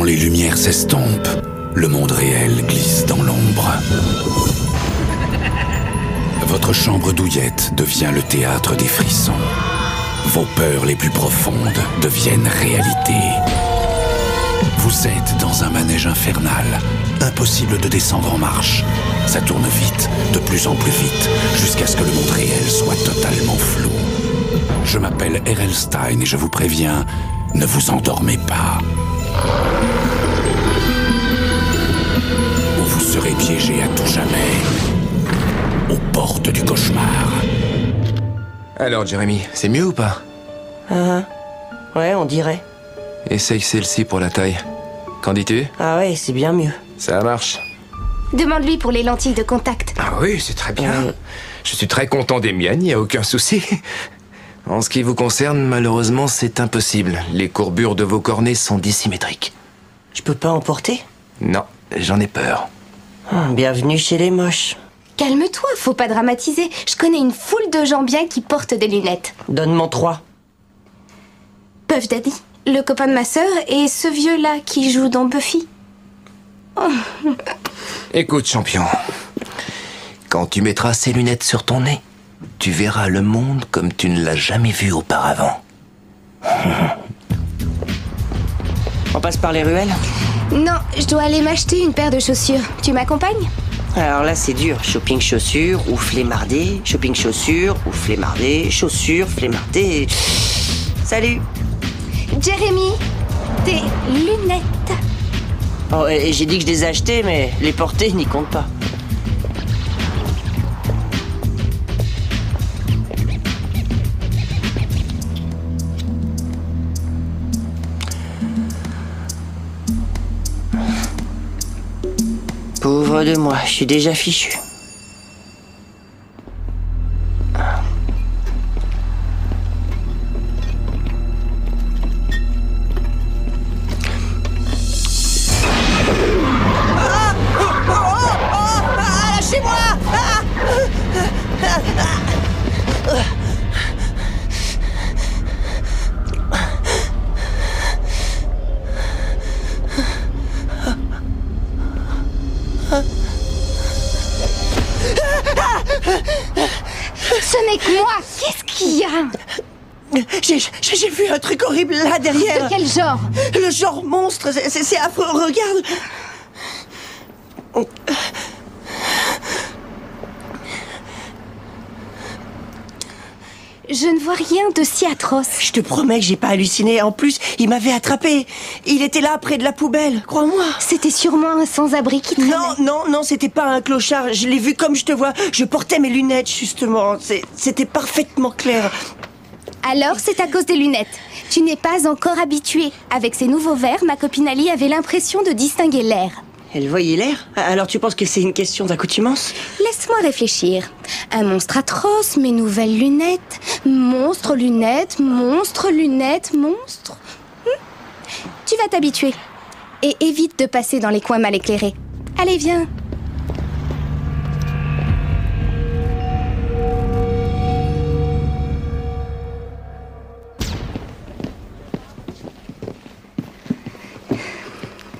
Quand les lumières s'estompent, le monde réel glisse dans l'ombre. Votre chambre douillette devient le théâtre des frissons. Vos peurs les plus profondes deviennent réalité. Vous êtes dans un manège infernal. Impossible de descendre en marche. Ça tourne vite, de plus en plus vite, jusqu'à ce que le monde réel soit totalement flou. Je m'appelle R.L. Stine et je vous préviens, ne vous endormez pas. Ou vous serez piégé à tout jamais aux portes du cauchemar. Alors, Jérémy, c'est mieux ou pas? Ouais, on dirait. Essaye celle-ci pour la taille. Qu'en dis-tu? Ah ouais, c'est bien mieux. Ça marche. Demande-lui pour les lentilles de contact. Ah oui, c'est très bien. Je suis très content des miennes, y a aucun souci. En ce qui vous concerne, malheureusement, c'est impossible. Les courbures de vos cornets sont dissymétriques. Je peux pas en porter? Non, j'en ai peur. Bienvenue chez les moches. Calme-toi, faut pas dramatiser. Je connais une foule de gens bien qui portent des lunettes. Donne-m'en 3. Puff Daddy, le copain de ma sœur, et ce vieux-là qui joue dans Buffy. Écoute, champion. Quand tu mettras ces lunettes sur ton nez, tu verras le monde comme tu ne l'as jamais vu auparavant. On passe par les ruelles? Non, je dois aller m'acheter une paire de chaussures. Tu m'accompagnes? Alors là, c'est dur. Shopping chaussures ou flemmardé. Shopping chaussures ou flemmardé. Chaussures, flemmardé. Salut. Jérémy, tes lunettes. Oh, et j'ai dit que je les achetais, mais les porter n'y compte pas. Pauvre de moi, je suis déjà fichu. Lâchez-moi! Ce n'est que moi. Qu'est-ce qu'il y a? J'ai vu un truc horrible là derrière. De quel genre? Le genre monstre, c'est affreux, regarde. Je ne vois rien de si atroce. Je te promets que j'ai pas halluciné. En plus, il m'avait attrapé. Il était là, près de la poubelle, crois-moi. C'était sûrement un sans-abri qui traînait. Non, c'était pas un clochard. Je l'ai vu comme je te vois. Je portais mes lunettes, justement. C'était parfaitement clair. Alors, c'est à cause des lunettes. Tu n'es pas encore habitué. Avec ces nouveaux verres, ma copine Ali avait l'impression de distinguer l'air. Elle voyait l'air? Alors tu penses que c'est une question d'accoutumance? Laisse-moi réfléchir. Un monstre atroce, mes nouvelles lunettes. Monstre, lunettes, monstre, lunettes, monstre. Tu vas t'habituer. Et évite de passer dans les coins mal éclairés. Allez, viens.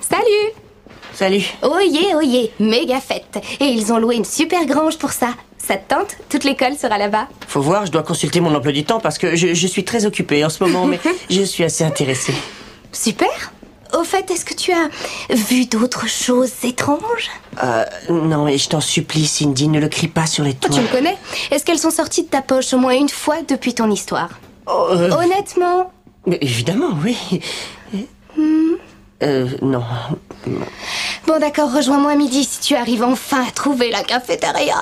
Salut! Salut. Oyez, méga fête. Et ils ont loué une super grange pour ça. Ça te tente? Toute l'école sera là-bas. Faut voir, je dois consulter mon emploi du temps parce que je suis très occupée en ce moment, mais je suis assez intéressée. Super. Au fait, est-ce que tu as vu d'autres choses étranges? Non, mais je t'en supplie, Cindy, ne le crie pas sur les toits. Tu me connais? Est-ce qu'elles sont sorties de ta poche au moins une fois depuis ton histoire? Honnêtement? Mais évidemment, oui. Non. Bon d'accord, rejoins-moi à midi si tu arrives enfin à trouver la cafétéria.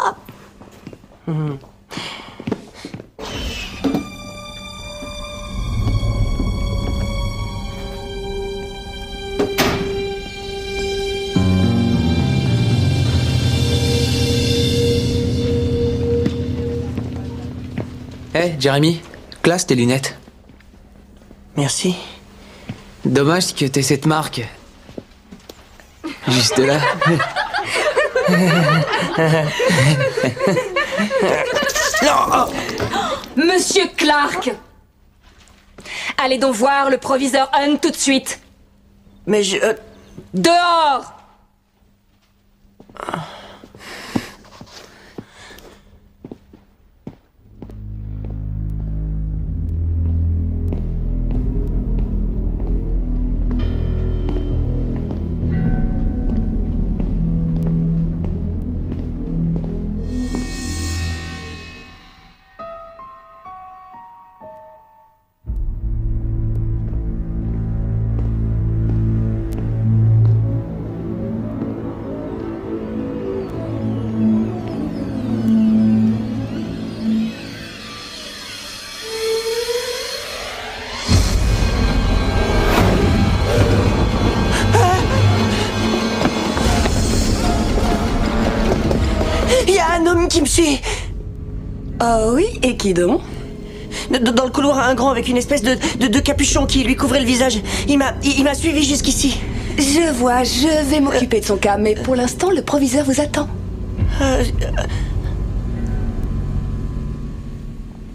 Hé, Jérémy, classe tes lunettes. Merci. Dommage que t'aies cette marque. Juste là. Non! Monsieur Clark! Allez donc voir le proviseur Hunt tout de suite. Mais je... Dehors! Il y a un homme qui me suit. Ah oui, et qui donc? Dans le couloir, un grand avec une espèce de capuchon qui lui couvrait le visage. Il m'a suivi jusqu'ici. Je vois, je vais m'occuper de son cas, mais pour l'instant, le proviseur vous attend.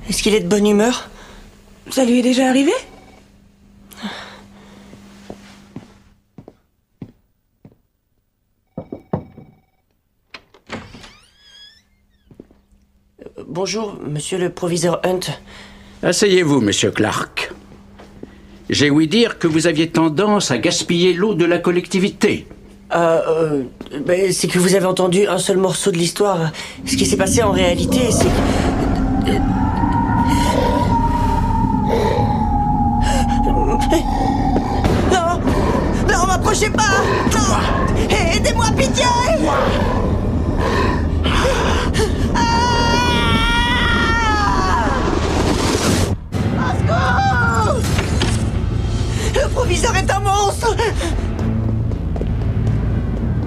Est-ce qu'il est de bonne humeur? Ça lui est déjà arrivé? Bonjour, monsieur le proviseur Hunt. Asseyez-vous, monsieur Clark. J'ai ouï dire que vous aviez tendance à gaspiller l'eau de la collectivité. C'est que vous avez entendu un seul morceau de l'histoire. Ce qui s'est passé en réalité, c'est que... Non! Non, m'approchez pas! Non! Aidez-moi, pitié! Le proviseur est un monstre!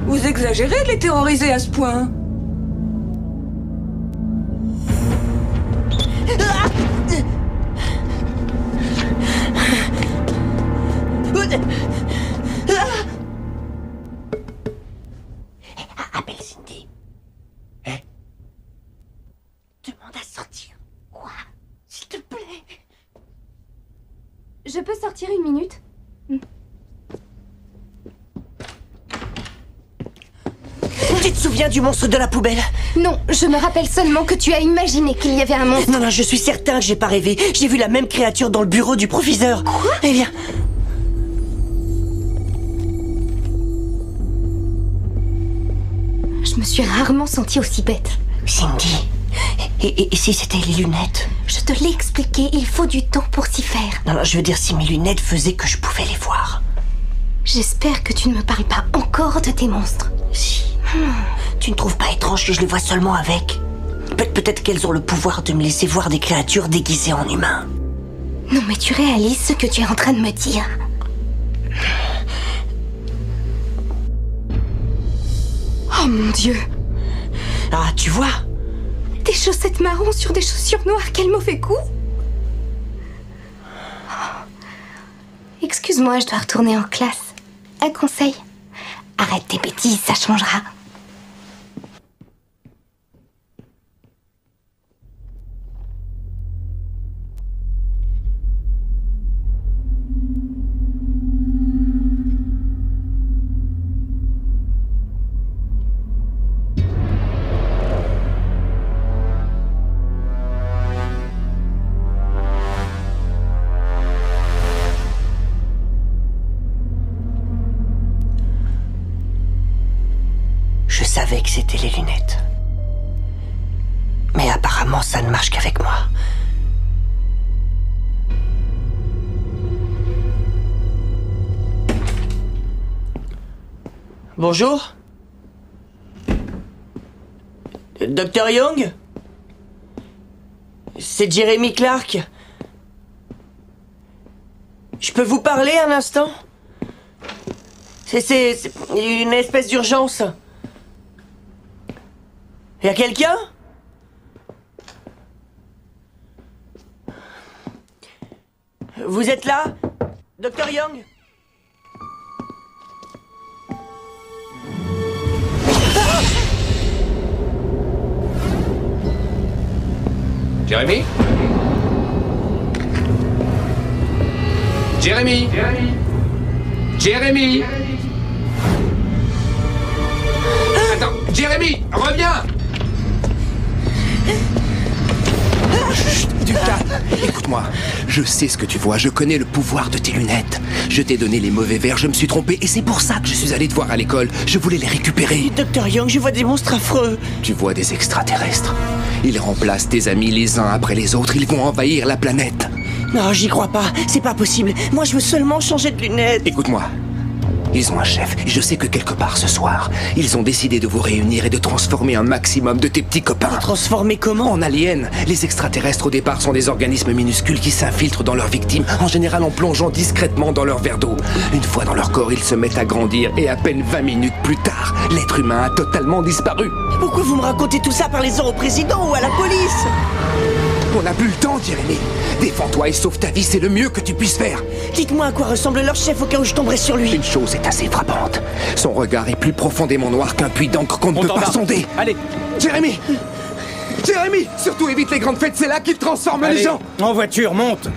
Vous exagérez de les terroriser à ce point. Appelle Cindy. Hein? Demande à sortir. Quoi? S'il te plaît. Je peux sortir une minute? Tu te souviens du monstre de la poubelle? Non, je me rappelle seulement que tu as imaginé qu'il y avait un monstre. Non, je suis certain que j'ai pas rêvé. J'ai vu la même créature dans le bureau du proviseur. Quoi? Eh bien... Je me suis rarement sentie aussi bête. Cindy, et si c'était les lunettes? Je te l'ai expliqué, il faut du temps pour s'y faire. Non, je veux dire si mes lunettes faisaient que je pouvais les voir. J'espère que tu ne me parles pas encore de tes monstres. Si. Tu ne trouves pas étrange que je les vois seulement avec? Peut-être qu'elles ont le pouvoir de me laisser voir des créatures déguisées en humains. Non, mais tu réalises ce que tu es en train de me dire. Oh mon Dieu! Ah, tu vois? Des chaussettes marron sur des chaussures noires, quel mauvais goût! Excuse-moi, je dois retourner en classe. Un conseil. Arrête tes bêtises, ça changera. Je savais que c'était les lunettes. Mais apparemment, ça ne marche qu'avec moi. Bonjour. Dr. Young? C'est Jeremy Clark. Je peux vous parler un instant? C'est une espèce d'urgence. Y a quelqu'un? Vous êtes là? Dr. Young? Jérémy? Jérémy? Jérémy! Attends, Jérémy, reviens! Chut, du calme. Écoute-moi, je sais ce que tu vois, je connais le pouvoir de tes lunettes. Je t'ai donné les mauvais verres, je me suis trompé, et c'est pour ça que je suis allé te voir à l'école. Je voulais les récupérer. Docteur Young, je vois des monstres affreux. Tu vois des extraterrestres. Ils remplacent tes amis les uns après les autres, ils vont envahir la planète. Non, j'y crois pas, c'est pas possible. Moi, je veux seulement changer de lunettes. Écoute-moi. Ils ont un chef, et je sais que quelque part ce soir, ils ont décidé de vous réunir et de transformer un maximum de tes petits copains. Transformer comment? En aliens. Les extraterrestres au départ sont des organismes minuscules qui s'infiltrent dans leurs victimes, en général en plongeant discrètement dans leur verre d'eau. Une fois dans leur corps, ils se mettent à grandir et à peine 20 minutes plus tard, l'être humain a totalement disparu. Pourquoi vous me racontez tout ça? Parlez-en au président ou à la police. On n'a plus le temps, Jérémy. Défends-toi et sauve ta vie, c'est le mieux que tu puisses faire. Dites-moi à quoi ressemble leur chef au cas où je tomberais sur lui. Une chose est assez frappante. Son regard est plus profondément noir qu'un puits d'encre qu'on ne peut pas sonder. Allez. Jérémy! Jérémy! Surtout évite les grandes fêtes, c'est là qu'il transforme les gens. En voiture, monte.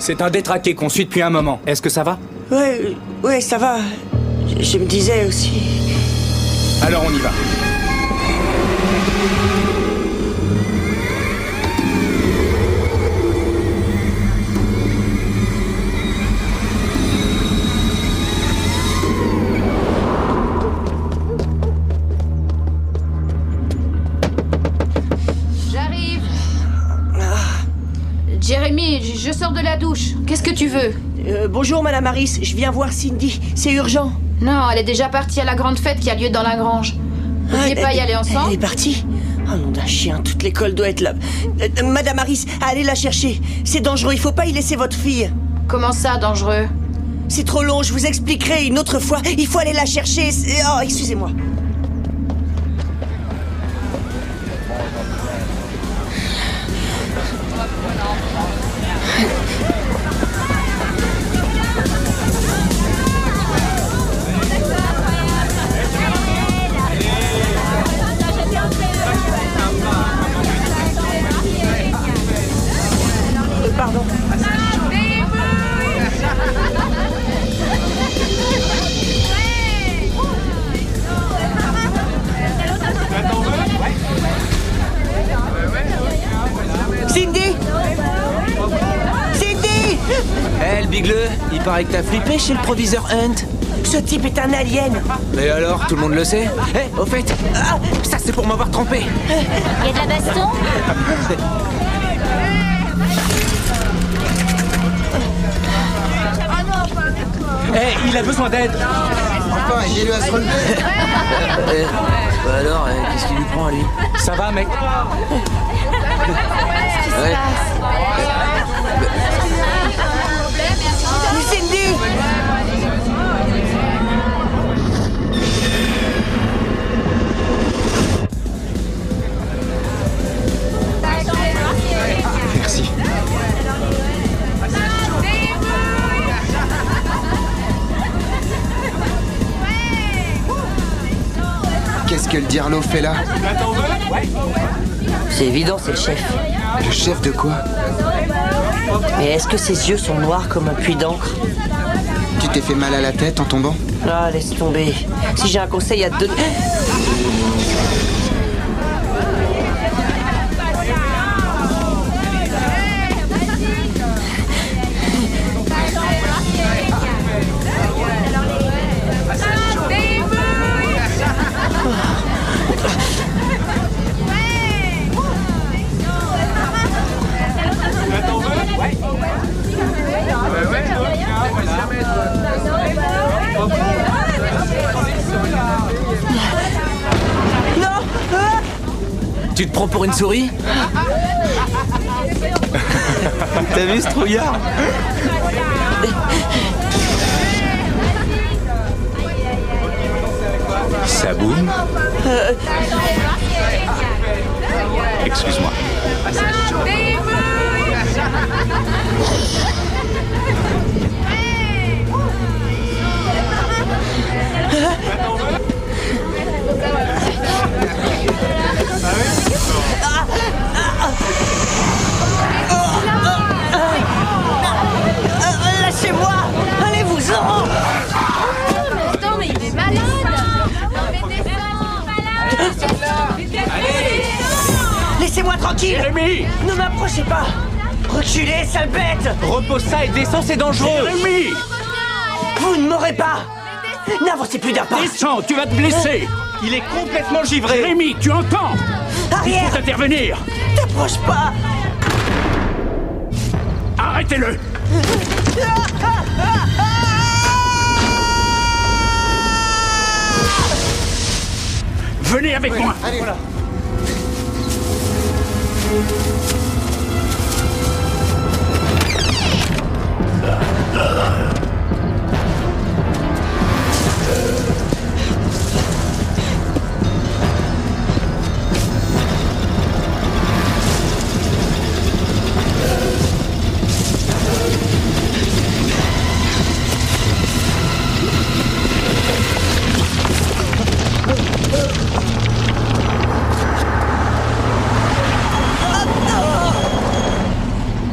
C'est un détraqué qu'on suit depuis un moment. Est-ce que ça va? Ouais, ça va. Je me disais aussi... Alors on y va. Jérémy, je sors de la douche. Qu'est-ce que tu veux? Bonjour, Madame Harris. Je viens voir Cindy. C'est urgent. Non, elle est déjà partie à la grande fête qui a lieu dans la grange. Vous vouliez pas y aller ensemble? Elle est partie? Oh nom d'un chien, toute l'école doit être là. Madame Harris, allez la chercher. C'est dangereux, il faut pas y laisser votre fille. Comment ça, dangereux? C'est trop long, je vous expliquerai une autre fois. Il faut aller la chercher. Oh, excusez-moi. Pardon. Cindy! Cindy! Le bigleux, il paraît que t'as flippé chez le proviseur Hunt. Ce type est un alien. Mais alors, tout le monde le sait? Au fait, ça c'est pour m'avoir trompé. Y a de la baston? Il a besoin d'aide. Enfin, aidez-le à se relever. Alors, qu'est-ce qu'il lui prend à lui? Ça va, mec? Ouais. Cindy! Merci. Qu'est-ce que le Dirlo fait là? C'est évident, c'est le chef. Le chef de quoi? Mais est-ce que ses yeux sont noirs comme un puits d'encre? Tu t'es fait mal à la tête en tombant? Ah, laisse tomber. Si j'ai un conseil à te donner... Tu te prends pour une souris? T'as vu ce trouillard? Ça boum? Excuse-moi. Lâchez-moi! tranquille. Jérémy! Ne m'approchez pas. Reculez, sale bête. Repose ça et descends, c'est dangereux. Jérémy! Vous ne m'aurez pas. N'avancez plus d'un pas. Descends, tu vas te blesser! Il est complètement givré. Jérémy, tu entends? Il Arrière. faut intervenir! T'approches pas. Arrêtez-le! Venez avec moi! Allez, voilà.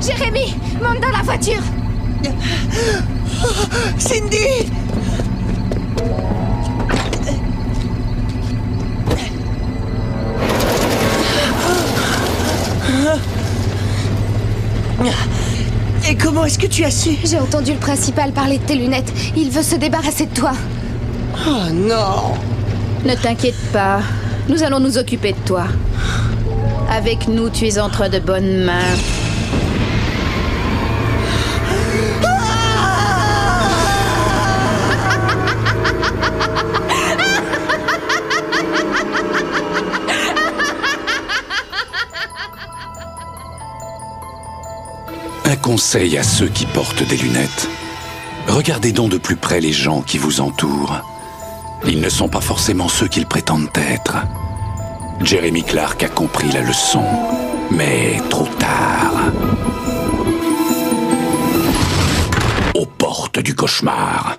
Jérémy, monte dans la voiture. Cindy. Et comment est-ce que tu as su? J'ai entendu le principal parler de tes lunettes. Il veut se débarrasser de toi. Oh non. Ne t'inquiète pas, nous allons nous occuper de toi. Avec nous, tu es entre de bonnes mains. Un conseil à ceux qui portent des lunettes. Regardez donc de plus près les gens qui vous entourent. Ils ne sont pas forcément ceux qu'ils prétendent être. Jeremy Clark a compris la leçon, mais trop tard. Aux portes du cauchemar.